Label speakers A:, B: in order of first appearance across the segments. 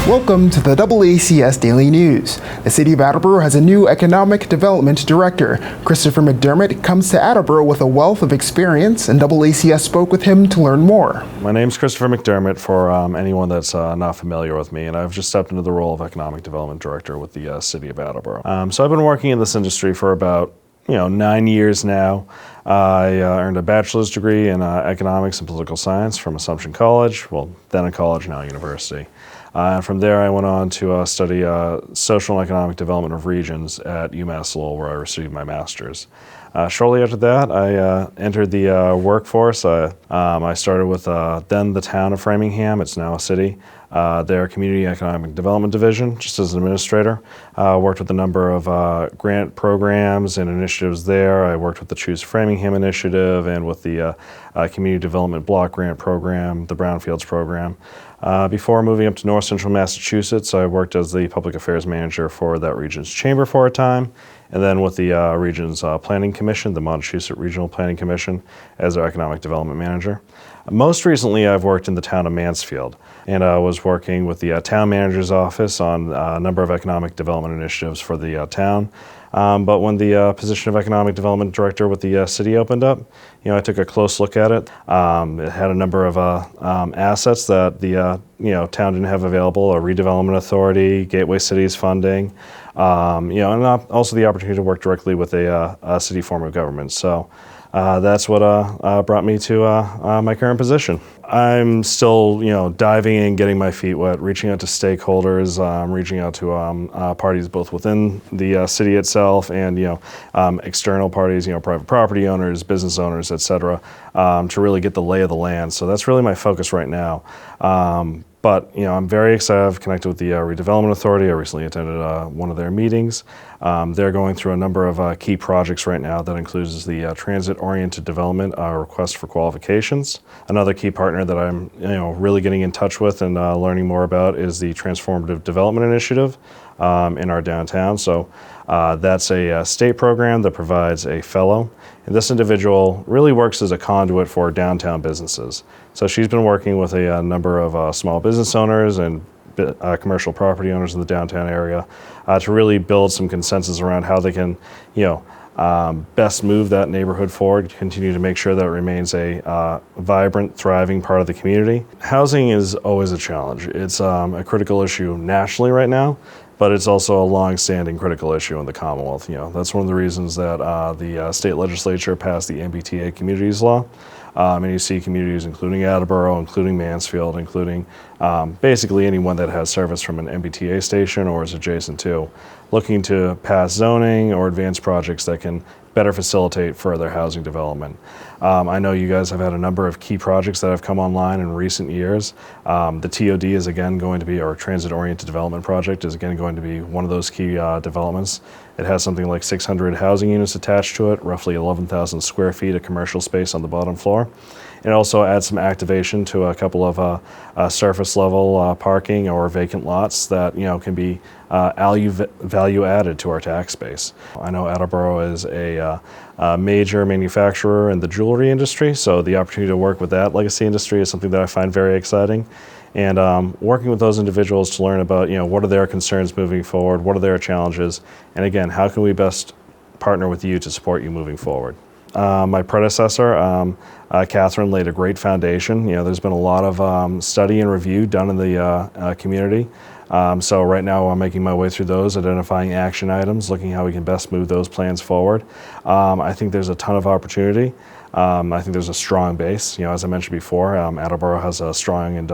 A: Welcome to the DoubleACS Daily News. The City of Attleboro has a new Economic Development Director. Christopher McDermott comes to Attleboro with a wealth of experience, and DoubleACS spoke with him to learn more.
B: My name's Christopher McDermott, for anyone that's not familiar with me, and I've just stepped into the role of Economic Development Director with the City of Attleboro. So I've been working in this industry for about 9 years now. I earned a bachelor's degree in economics and political science from Assumption College, well, then a college, now a university. And from there, I went on to study social and economic development of regions at UMass Lowell, where I received my master's. Shortly after that, I entered the workforce. I started with then the town of Framingham. It's now a city. Their Community Economic Development Division, just as an administrator. Worked with a number of grant programs and initiatives there. I worked with the Choose Framingham initiative and with the Community Development Block Grant Program, the Brownfields program. Before moving up to North Central Massachusetts, I worked as the Public Affairs Manager for that region's chamber for a time, and then with the region's Planning Commission, the Montechusett Regional Planning Commission, as their Economic Development Manager. Most recently, I've worked in the town of Mansfield, and I was working with the town manager's office on a number of economic development initiatives for the town. But when the position of Economic Development Director with the city opened up, I took a close look at it. It had a number of assets that the town didn't have available: a redevelopment authority, Gateway Cities funding, and also the opportunity to work directly with a city form of government. So that's what brought me to my current position. I'm still, diving in, getting my feet wet, reaching out to stakeholders, reaching out to parties both within the city itself and, external parties, private property owners, business owners, et cetera, to really get the lay of the land. So that's really my focus right now. But I'm very excited. I've connected with the Redevelopment Authority. I recently attended one of their meetings. They're going through a number of key projects right now. That includes the transit-oriented development request for qualifications. Another key partner that I'm really getting in touch with and learning more about is the Transformative Development Initiative in our downtown. So that's a state program that provides a fellow. And this individual really works as a conduit for downtown businesses. So she's been working with a number of small business owners and commercial property owners in the downtown area to really build some consensus around how they can, best move that neighborhood forward, continue to make sure that it remains a vibrant, thriving part of the community. Housing is always a challenge. It's a critical issue nationally right now, but it's also a long-standing critical issue in the Commonwealth. That's one of the reasons that the state legislature passed the MBTA Communities Law. And you see communities including Attleboro, including Mansfield, including basically anyone that has service from an MBTA station or is adjacent to, looking to pass zoning or advance projects that can better facilitate further housing development. I know you guys have had a number of key projects that have come online in recent years. The TOD is again going to be, or Transit-Oriented Development Project is again going to be one of those key developments. It has something like 600 housing units attached to it, roughly 11,000 square feet of commercial space on the bottom floor. It also adds some activation to a couple of surface level parking or vacant lots that can be value added to our tax base. I know Attleboro is a major manufacturer in the jewelry industry, so the opportunity to work with that legacy industry is something that I find very exciting. And working with those individuals to learn about what are their concerns moving forward, what are their challenges, and again, how can we best partner with you to support you moving forward. My predecessor, Catherine, laid a great foundation. There's been a lot of study and review done in the community. So right now I'm making my way through those, identifying action items, looking how we can best move those plans forward. I think there's a ton of opportunity. I think there's a strong base. As I mentioned before, Attleboro has a strong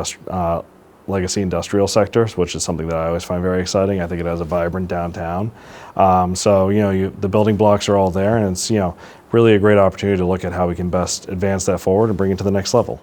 B: legacy industrial sector, which is something that I always find very exciting. I think it has a vibrant downtown. The building blocks are all there, and it's really a great opportunity to look at how we can best advance that forward and bring it to the next level.